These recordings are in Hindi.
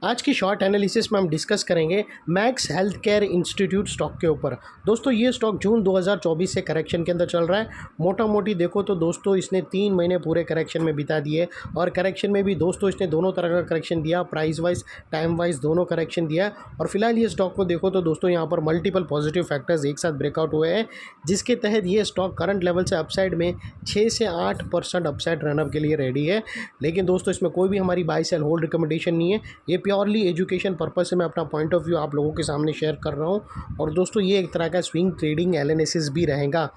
आज की शॉर्ट एनालिसिस में हम डिस्कस करेंगे max health care institute stock के ऊपर। दोस्तों ये स्टॉक जून 2024 से करेक्शन के अंदर चल रहा है। मोटा मोटी देखो तो दोस्तों इसने 3 महीने पूरे करेक्शन में बिता दिए और करेक्शन में भी दोस्तों इसने दोनों तरह का करेक्शन दिया, प्राइस वाइज टाइम वाइज दोनों करेक्शन दिया। और फिलहाल ये स्टॉक को देखो तो दोस्तों यहाँ पर मल्टीपल पॉजिटिव फैक्टर्स एक साथ ब्रेकआउट हुए हैं, जिसके तहत ये स्टॉक करंट लेवल से अपसाइड में 6 से 8% अपसाइड रनअप के लिए रेडी है। लेकिन दोस्तों इसमें कोई भी हमारी बाय सेल होल्ड रिकमेंडेशन नहीं है। ये प्योरली एजुकेशन पर्पस से मैं अपना पॉइंट ऑफ व्यू आप लोगों के सामने शेयर कर रहा हूँ। और दोस्तों ये एक तरह का स्विंग ट्रेडिंग एनालिसिस भी रहेगा।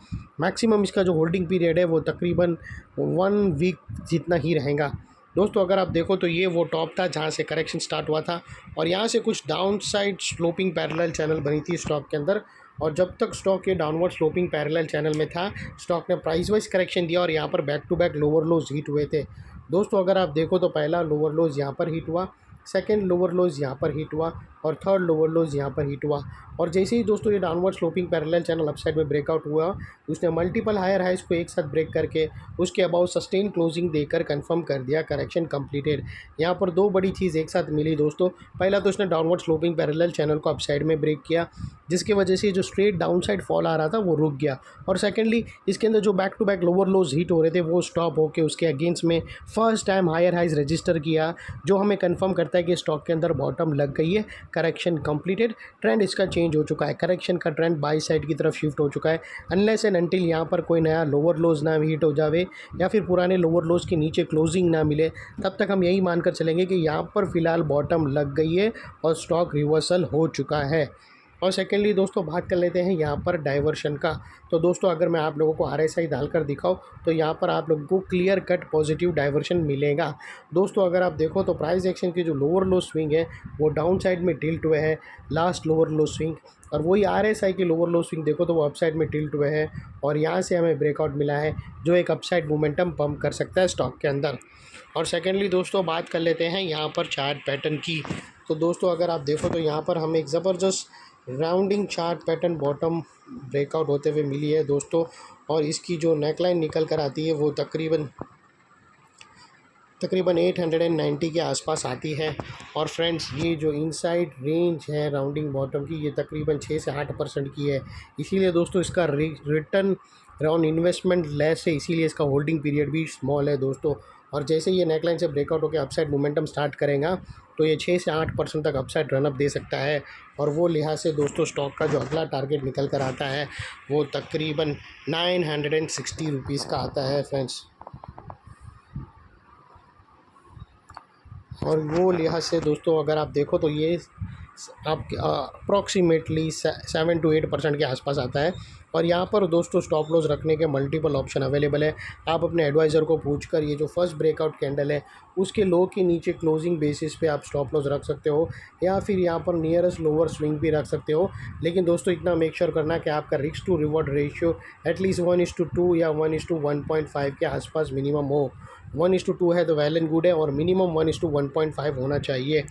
मैक्सिमम इसका जो होल्डिंग पीरियड है वो तकरीबन 1 वीक जितना ही रहेगा। दोस्तों अगर आप देखो तो ये वो टॉप था जहाँ से करेक्शन स्टार्ट हुआ था और यहाँ से कुछ down side sloping parallel channel बनी थी स्टॉक के अंदर। और जब तक स्टॉक ये डाउनवर्ड स्लोपिंग पैरेलल चैनल में था, स्टॉक ने प्राइस वाइज करेक्शन दिया और यहाँ पर back to back lower lows hit हुए थे। दोस्तों अगर आप देखो तो पहला लोअर लोज यहाँ पर हिट हुआ, सेकंड लोअर लोज यहाँ पर हिट हुआ और थर्ड लोअर लोज यहाँ पर हिट हुआ। और जैसे ही दोस्तों ये downward sloping parallel channel upside में ब्रेकआउट हुआ, उसने मल्टीपल हायर हाइज को एक साथ ब्रेक करके उसके अबाउट सस्टेन क्लोजिंग देकर कंफर्म कर दिया करेक्शन कंप्लीटेड। यहाँ पर दो बड़ी चीज़ एक साथ मिली दोस्तों। पहला तो उसने डाउनवर्ड स्लोपिंग पैरेलल चैनल को अपसाइड में ब्रेक किया, जिसकी वजह से जो स्ट्रेट डाउन साइड फॉल आ रहा था वो रुक गया। और सेकेंडली इसके अंदर जो back to back lower lows hit हो रहे थे वो स्टॉप होकर उसके अगेंस्ट में first time higher highs register किया, जो हमें कंफर्म करता है कि स्टॉक के अंदर बॉटम लग गई है, करेक्शन कंप्लीटेड। ट्रेंड इसका चेंज हो चुका है, करेक्शन का ट्रेंड बाई साइड की तरफ शिफ्ट हो चुका है। अनलेस एंड अनटिल यहाँ पर कोई नया लोअर लोज ना हिट हो जावे या फिर पुराने लोअर लोज के नीचे क्लोजिंग ना मिले, तब तक हम यही मानकर चलेंगे कि यहाँ पर फिलहाल बॉटम लग गई है और स्टॉक रिवर्सल हो चुका है। और सेकेंडली दोस्तों बात कर लेते हैं यहाँ पर डाइवर्शन का। तो दोस्तों अगर मैं आप लोगों को RSI डालकर दिखाऊँ तो यहाँ पर आप लोगों को क्लियर कट पॉजिटिव डाइवर्शन मिलेगा। दोस्तों अगर आप देखो तो प्राइस एक्शन की जो लोअर लो स्विंग है वो डाउन साइड में टिल्ट हुए हैं, लास्ट लोअर लो स्विंग। और वही RSI की लोअर लो स्विंग देखो तो वो अपसाइड में टिल्ट हुए हैं और यहाँ से हमें ब्रेकआउट मिला है, जो एक अपसाइड मोमेंटम पंप कर सकता है स्टॉक के अंदर। और सेकेंडली दोस्तों बात कर लेते हैं यहाँ पर चार्ट पैटर्न की। तो दोस्तों अगर आप देखो तो यहाँ पर हमें एक ज़बरदस्त rounding chart pattern bottom breakout होते हुए मिली है दोस्तों। और इसकी जो नेकलाइन निकल कर आती है वो तकरीबन 890 के आसपास आती है। और फ्रेंड्स ये जो इनसाइड रेंज है राउंडिंग बॉटम की, ये तकरीबन 6 से 8% की है। इसीलिए दोस्तों इसका रिटर्न ऑन इन्वेस्टमेंट लेस है, इसीलिए इसका होल्डिंग पीरियड भी स्मॉल है दोस्तों। और जैसे ये नेकलाइन से ब्रेकआउट होकर अपसाइड मोमेंटम स्टार्ट करेगा तो ये 6 से 8% तक अपसाइड रनअप दे सकता है। और वो लिहाज से दोस्तों स्टॉक का जो अगला टारगेट निकल कर आता है वो तकरीबन 960 रुपीज़ का आता है फ्रेंड्स। और वो लिहाज से दोस्तों अगर आप देखो तो ये आप अप्रॉक्सीमेटली 7 to 8% के आसपास आता है। और यहाँ पर दोस्तों स्टॉप लॉस रखने के मल्टीपल ऑप्शन अवेलेबल है। आप अपने एडवाइज़र को पूछकर ये जो फर्स्ट ब्रेकआउट कैंडल है उसके लो के नीचे क्लोजिंग बेसिस पे आप स्टॉप लॉस रख सकते हो, या फिर यहाँ पर नियरेस्ट लोअर स्विंग भी रख सकते हो। लेकिन दोस्तों इतना मेक श्योर करना कि आपका risk to reward ratio at least 1:2 या 1:1.5 के आसपास मिनिमम हो। 1:2 है तो वेल एंड गुड है और मिनिमम 1:1.5 होना चाहिए।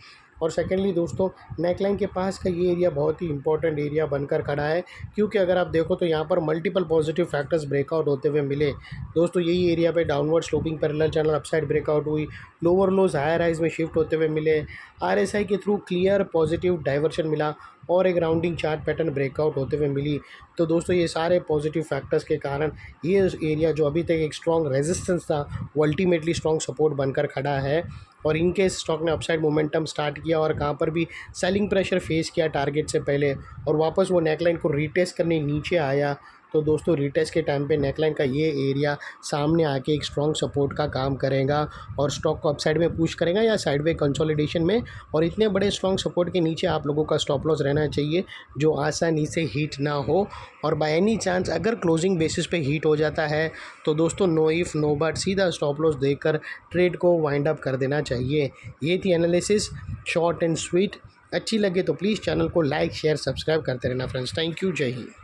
और सेकेंडली दोस्तों नेकलाइन के पास का ये एरिया बहुत ही इंपॉर्टेंट एरिया बनकर खड़ा है, क्योंकि अगर आप देखो तो यहाँ पर मल्टीपल पॉजिटिव फैक्टर्स ब्रेकआउट होते हुए मिले दोस्तों। यही एरिया पे downward sloping parallel channel upside breakout हुई, लोअर लोज हायर हाइज में शिफ्ट होते हुए मिले, RSI के थ्रू क्लियर पॉजिटिव डाइवर्शन मिला और एक राउंडिंग चार्ट पैटर्न ब्रेकआउट होते हुए मिली। तो दोस्तों ये सारे पॉजिटिव फैक्टर्स के कारण ये एरिया जो अभी तक एक स्ट्रॉन्ग रेजिस्टेंस था वो अल्टीमेटली स्ट्रॉन्ग सपोर्ट बनकर खड़ा है। और इनके स्टॉक ने अपसाइड मोमेंटम स्टार्ट किया और कहाँ पर भी सेलिंग प्रेशर फेस किया टारगेट से पहले और वापस वो नेकलाइन को रीटेस्ट करने नीचे आया। तो दोस्तों रीटेस्ट के टाइम पे नेकलाइन का ये एरिया सामने आके एक स्ट्रॉन्ग सपोर्ट का काम करेगा और स्टॉक को अपसाइड में पुश करेगा या साइडवे कंसोलिडेशन में। और इतने बड़े स्ट्रॉन्ग सपोर्ट के नीचे आप लोगों का स्टॉप लॉस रहना चाहिए जो आसानी से हिट ना हो। और बाय एनी चांस अगर क्लोजिंग बेसिस पे हिट हो जाता है तो दोस्तों नो इफ़ नो बट सीधा स्टॉप लॉस देकर ट्रेड को वाइंड अप कर देना चाहिए। ये थी एनालिसिस शॉर्ट एंड स्वीट। अच्छी लगे तो प्लीज़ चैनल को लाइक शेयर सब्सक्राइब करते रहना फ्रेंड्स। थैंक यू, जय हिंद।